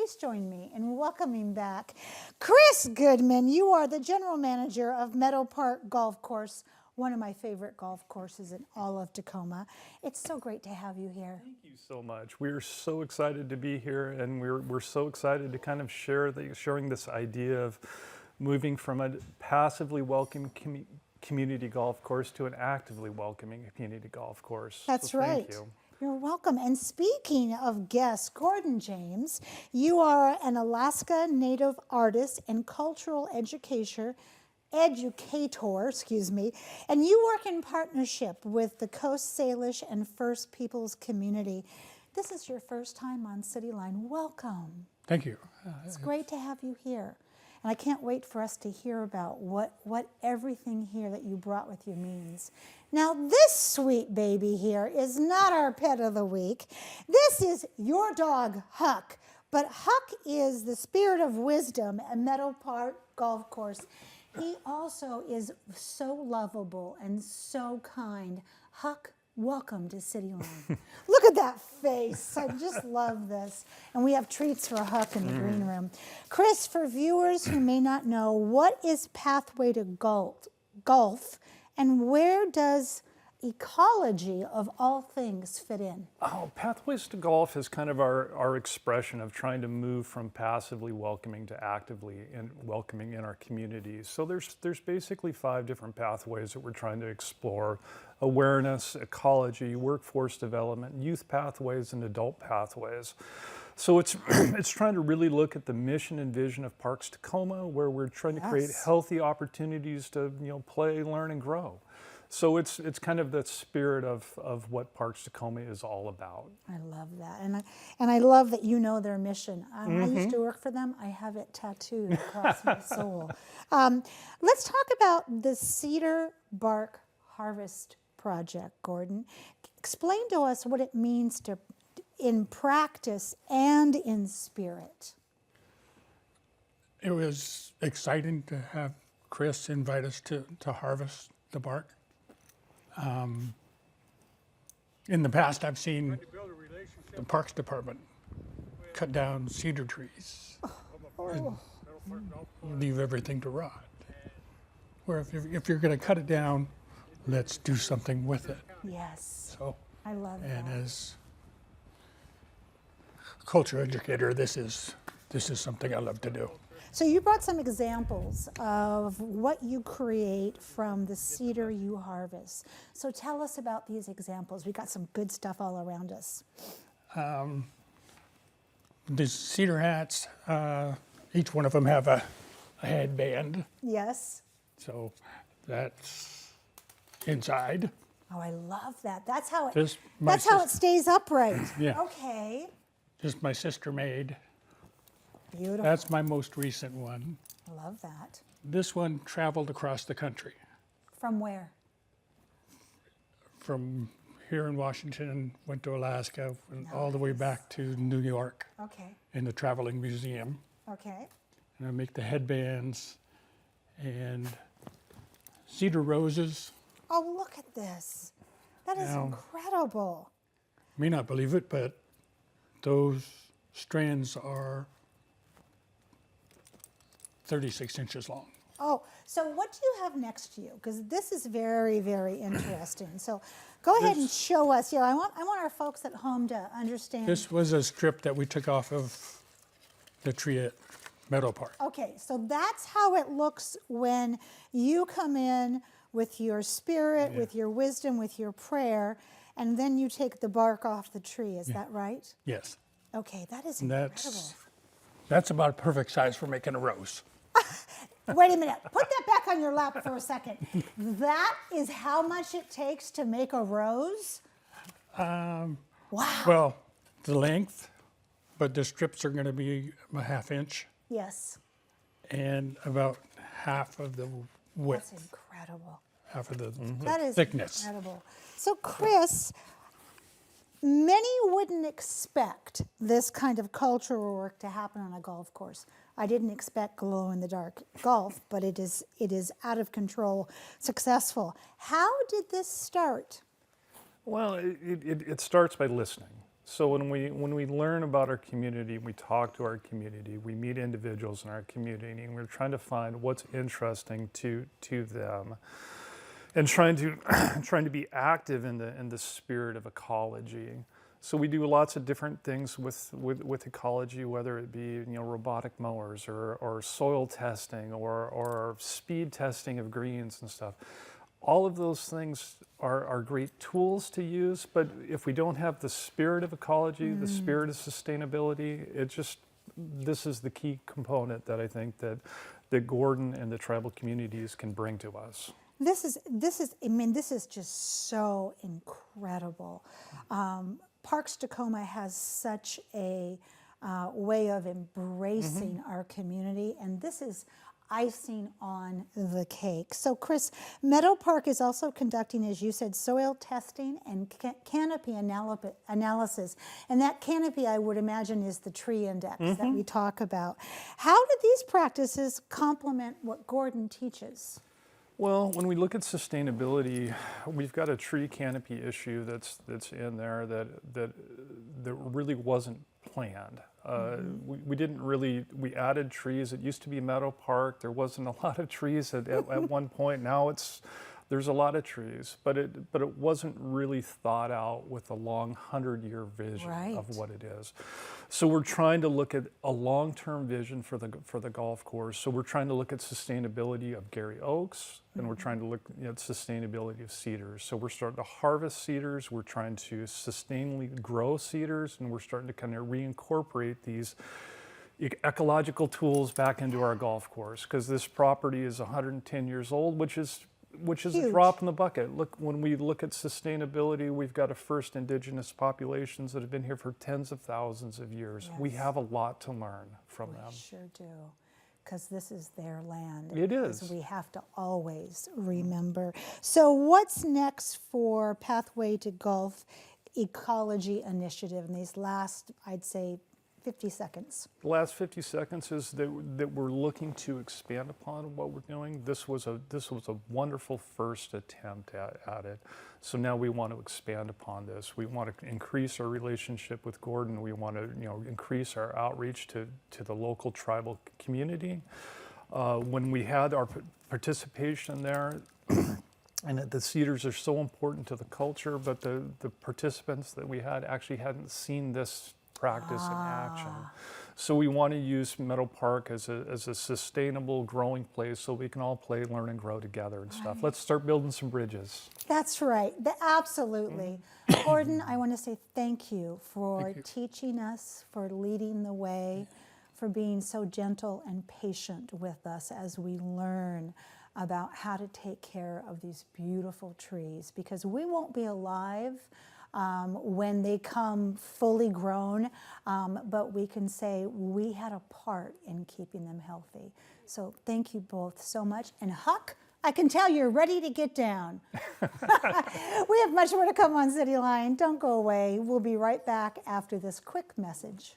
please join me in welcoming back Chris Goodman. You are the general manager of Meadow Park Golf Course, one of my favorite golf courses in all of Tacoma. It's so great to have you here. Thank you so much. We're so excited to be here, and we're so excited to kind of sharing this idea of moving from a passively welcome community golf course to an actively welcoming community golf course. That's so right. Thank you. You're welcome. And speaking of guests, Gordon James, you are an Alaska Native artist and cultural educator, and you work in partnership with the Coast Salish and First Peoples community. This is your first time on Cityline. Welcome. Thank you. It's great to have you here. And I can't wait for us to hear about what everything here that you brought with you means. Now, this sweet baby here is not our pet of the week. This is your dog, Huck. But Huck is the spirit of wisdom at Meadow Park Golf Course. He also is so lovable and so kind. Huck, welcome to Cityline. Look at that face. I just love this. And we have treats for Huck in the green room. Chris, for viewers who may not know, what is Pathway to Golf, and where does Ecology, of all things, fit in? Oh, Pathways to Golf is kind of our expression of trying to move from passively welcoming to actively welcoming in our communities. So there's basically 5 different pathways that we're trying to explore: awareness, ecology, workforce development, youth pathways, and adult pathways. So it's trying to really look at the mission and vision of Parks Tacoma, where we're trying to create healthy opportunities to play, learn, and grow. So it's kind of the spirit of what Parks Tacoma is all about. I love that, and I love that you know their mission. I used to work for them. I have it tattooed across my soul. Let's talk about the Cedar Bark Harvest Project, Gordon. Explain to us what it means in practice and in spirit. It was exciting to have Chris invite us to harvest the bark. In the past, I've seen the Parks Department cut down cedar trees and leave everything to rot. Where if you're going to cut it down, let's do something with it. Yes. So I love that. And as a culture educator, this is something I love to do. So you brought some examples of what you create from the cedar you harvest. So tell us about these examples. We got some good stuff all around us. The cedar hats, each one of them have a headband. Yes. So that's inside. Oh, I love that. That's how it. How it stays upright. Yeah. Okay. Just my sister made. Beautiful. That's my most recent one. I love that. This one traveled across the country. From where? From here in Washington, went to Alaska, and all the way back to New York. Okay. In the Traveling Museum. Okay. And I make the headbands and cedar roses. Oh, look at this. That is incredible. You may not believe it, but those strands are 36 inches long. Oh, so what do you have next to you? Because this is very, very interesting. So go ahead and show us. I want our folks at home to understand. This was a strip that we took off of the tree at Meadow Park. Okay, so that's how it looks when you come in with your spirit, with your wisdom, with your prayer, and then you take the bark off the tree. Is that right? Yes. Okay, that is And incredible. that's about a perfect size for making a rose. Wait a minute. Put that back on your lap for a second. That is how much it takes to make a rose? Wow. Well, the length, but the strips are going to be a ½ inch. Yes. And about half of the width. That's incredible. Half of the That is thickness. incredible. So, Chris, many wouldn't expect this kind of cultural work to happen on a golf course. I didn't expect glow-in-the-dark golf, but it is out of control successful. How did this start? Well, it starts by listening. So when we learn about our community, we talk to our community, we meet individuals in our community, and we're trying to find what's interesting to them, and trying to be active in the spirit of ecology. So we do lots of different things with ecology, whether it be robotic mowers or soil testing or speed testing of greens and stuff. All of those things are great tools to use, but if we don't have the spirit of ecology, the spirit of sustainability, this is the key component that I think that Gordon and the tribal communities can bring to us. This is just so incredible. Parks Tacoma has such a way of embracing our community, and this is icing on the cake. So Chris, Meadow Park is also conducting, as you said, soil testing and canopy analysis. And that canopy, I would imagine, is the tree index that we talk about. How do these practices complement what Gordon teaches? Well, when we look at sustainability, we've got a tree canopy issue that's in there that really wasn't planned. We added trees. It used to be Meadow Park. There wasn't a lot of trees at one point. Now there's a lot of trees, but it wasn't really thought out with a long 100-year vision of what it is. So we're trying to look at a long-term vision for the golf course. So we're trying to look at sustainability of Gary Oaks, and we're trying to look at sustainability of cedars. So we're starting to harvest cedars. We're trying to sustainably grow cedars, and we're starting to kind of reincorporate these ecological tools back into our golf course, because this property is 110 years old, which is a drop in the bucket. Look, when we look at sustainability, we've got a first indigenous populations that have been here for tens of thousands of years. Yes. We have a lot to learn from them. We sure do, because this is their land. It is. We have to always remember. So what's next for Pathway to Golf Ecology Initiative in these last, I'd say, 50 seconds? The last 50 seconds is that we're looking to expand upon what we're doing. This was a wonderful first attempt at it. So now we want to expand upon this. We want to increase our relationship with Gordon. We want to increase our outreach to the local tribal community. When we had our participation there, and the cedars are so important to the culture, but the participants that we had actually hadn't seen this practice in action. So we want to use Meadow Park as a sustainable growing place so we can all play, learn, and grow together and stuff. Let's start building some bridges. That's right. Absolutely. Gordon, I want to say thank you for teaching us, for leading the way, for being so gentle and patient with us as we learn about how to take care of these beautiful trees, because we won't be alive when they come fully grown, but we can say we had a part in keeping them healthy. So thank you both so much. And Huck, I can tell you're ready to get down. We have much more to come on Cityline. Don't go away. We'll be right back after this quick message.